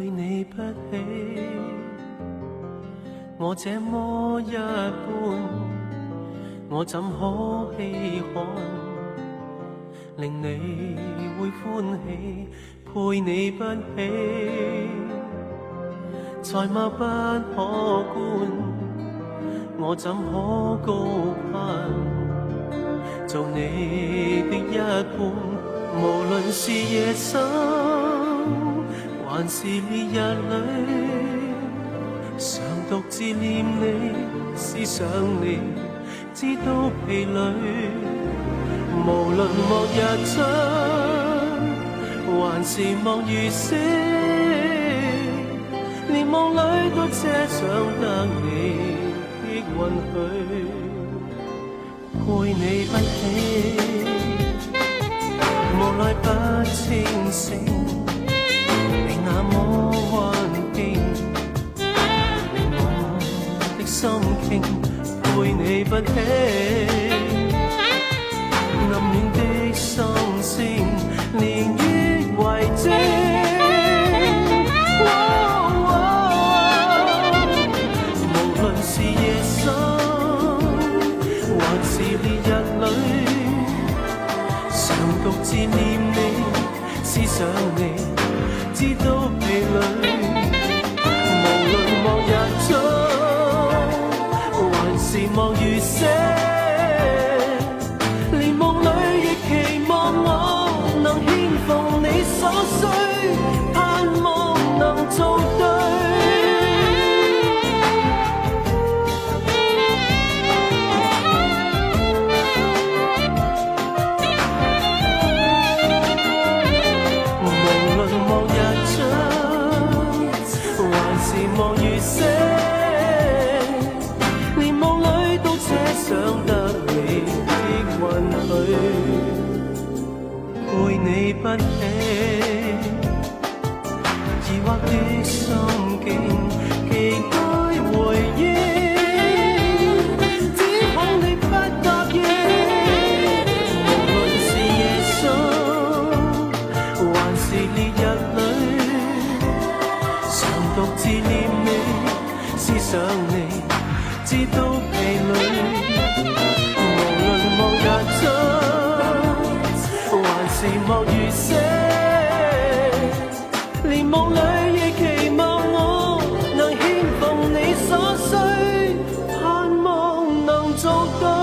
配你不起。我這麼一般，我怎可稀罕，令你會歡喜，配你不起。才貌不可觀，我怎可高攀，做你的一半。無論是夜深還是烈日裏，常獨自念你，思想你，直到疲累。無論望日出還是望月色，連夢裏都奢想得你的允許，配你不起。無奈不清醒，你那麼溫馨，令我的心傾，配你不起。暗戀的心聲，連月為證。無論是夜深還是烈日裏，常獨自念你，思想你，直到疲累。無論望日出還是望月色，連夢裏亦期望我能輕奉你所需，盼望能做對。望月色，連夢裏都奢想得你的允許，配你不起。疑惑的心境，期待回應，只恐你不答應。無論是夜深還是烈日裏，常獨自念你，思想你，直到疲累。無論望日出還是望月色，連夢裏亦期望我能輕奉你所需，盼望能做到。